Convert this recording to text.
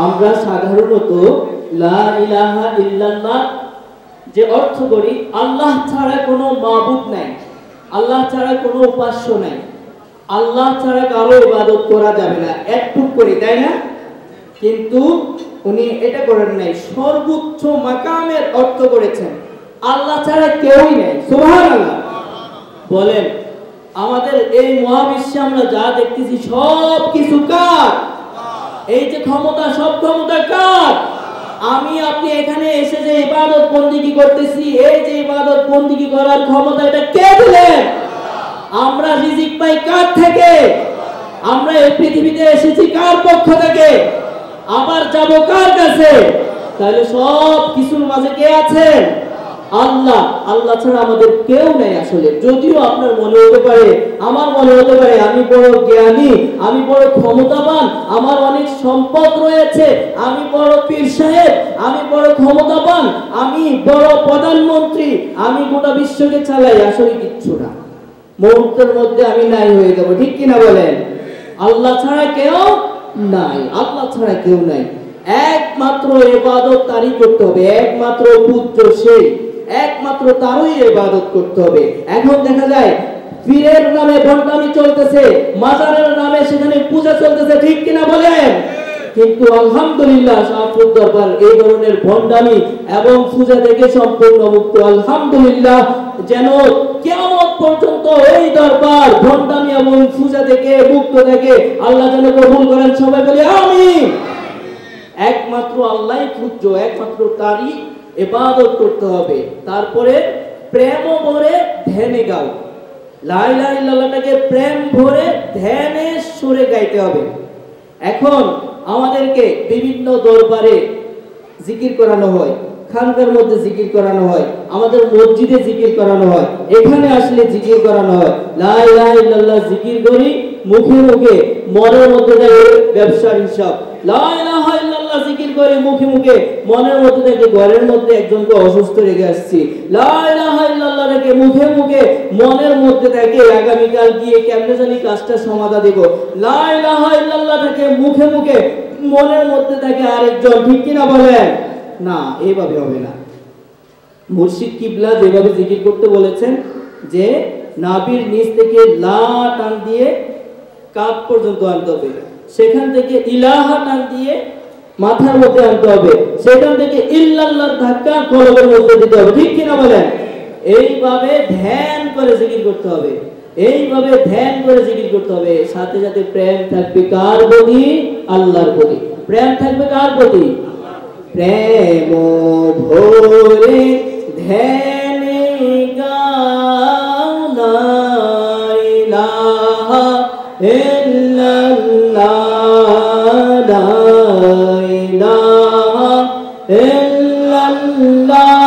আমরা সাধারণত লা ইলাহা ইল্লাল্লাহ যে অর্থ করি আল্লাহ ছাড়া কোনো মাবুদ নাই, আল্লাহ ছাড়া কোনো উপাস্য নাই, আল্লাহ ছাড়া কারো ইবাদত করা যাবে না এতটুকু করি, তাই না? কিন্তু উনি এটা করেন নাই, সর্বোচ্চ মাকামের অর্থ করেছেন আল্লাহ ছাড়া কেউই নেই। সুবহানাল্লাহ বলেন। আমাদের এই মহাবিশ্বে আমরা যা দেখতেছি সব কিছু কার? এই যে ক্ষমতা, সব ক্ষমতা কার? আমি আপনি এখানে এসে যে ইবাদত বন্দেগী করতেছি, এই যে ইবাদত বন্দেগী করার ক্ষমতা এটা কে দিলেন? আমরা রিজিক পাই কার থেকে? আমরা এই পৃথিবীতে এসেছি কার পক্ষ থেকে? আবার যাব কার কাছে? তাহলে সব কিছুর মাঝে কে আছেন? আল্লাহ। আল্লাহ ছাড়া আমাদের কেউ নেই আসলে। যদিও আপনার মনে হতে পারে, আমার মনে হতে পারে আমি বড় জ্ঞানী, আমি বড় ক্ষমতাবান, আমার অনেক সম্পদ রয়েছে, আমি বড় পীর সাহেব, আমি বড় ক্ষমতাবান, আমি বড় প্রধানমন্ত্রী, আমি গোটা বিশ্বকে চালাই। আসলে কিচ্ছু না, মুহূর্তের মধ্যে আমি নাই হয়ে যাব। ঠিক কিনা বলেন? আল্লাহ ছাড়া কেউ নাই, আল্লাহ ছাড়া কেউ নাই। একমাত্র ইবাদত তারই করতে হবে, একমাত্র পুত্র সেই, একমাত্র তারই ইবাদত করতে হবে। এখন দেখা যায় পীরের নামে ভণ্ডামি চলতেছে, মাজারের নামে সেখানে পূজা চলতেছে। ঠিক কিনা বলেন? কিন্তু আলহামদুলিল্লাহ শাহপুর দরবার এই ধরনের ভণ্ডামি এবং পূজা থেকে সম্পূর্ণ মুক্ত। আলহামদুলিল্লাহ, যেন কিয়ামত পর্যন্ত এই দরবার ভণ্ডামি এবং পূজা থেকে মুক্ত থাকে। আল্লাহ যেন কবুল করেন। সবাই বলি আমিন। একমাত্র আল্লাহই পূজ্য, একমাত্র তারই ইবাদত করতে হবে। তারপরে প্রেম ভরে ধ্যানে গাও। লা ইলাহা ইল্লাল্লাহটাকে প্রেম ভরে ধ্যানে সুরে গাইতে হবে। এখন আমাদেরকে বিভিন্ন দরবারে জিকির করানো হয়, খানকার মধ্যে জিকির করানো হয়, আমাদের মসজিদে জিকির করানো হয়, এখানে আসলে জিকির করানো হয়। লা ইলাহা ইল্লাল্লাহ জিকির করি মুখে মুখে, মনের মধ্যে থাকে ব্যবসার হিসাব। লা ইলাহা ইল্লাল্লাহ জিকির করি মুখে মুখে, মনের মধ্যে থাকে ঘরের মধ্যে একজনকে অসুস্থ রেখে আসছি। লা ইলাহা ইল্লাল্লাহ রেখে মুখে মুখে, মনের মধ্যে থাকে আগামীকাল গিয়ে কেমনে জানি কাজটা সমাধা দেব। লা ইলাহা ইল্লাল্লাহ থেকে মুখে মুখে, মনের মধ্যে থাকে আরেকজন। ঠিক কিনা বলেন? না, এইভাবে হবে না। মুর্শিদ কিবলা যেভাবে জিকির করতে বলেছেন যে নাভির নিচ থেকে লা টান দিয়ে কাপ পর্যন্ত আনতে হবে, সেখান থেকে ইলাহা টান দিয়ে মাথার মধ্যে আনতে হবে, সেখান থেকে ইল্লাল্লাহর ধাক্কা কলবের মধ্যে দিতে হবে। ঠিক কিনা বলেন? এইভাবে ধ্যান করে জিকির করতে হবে, এইভাবে ধ্যান করে জিকির করতে হবে। সাথে সাথে প্রেম থাকবে কার প্রতি? আল্লাহর প্রতি। প্রেম থাকবে কার প্রতি? প্রেম ভরে ধ্যানে গাও লা ইলাহা ইল্লাল্লাহ, লা ইলাহা ইল্লাল্লাহ।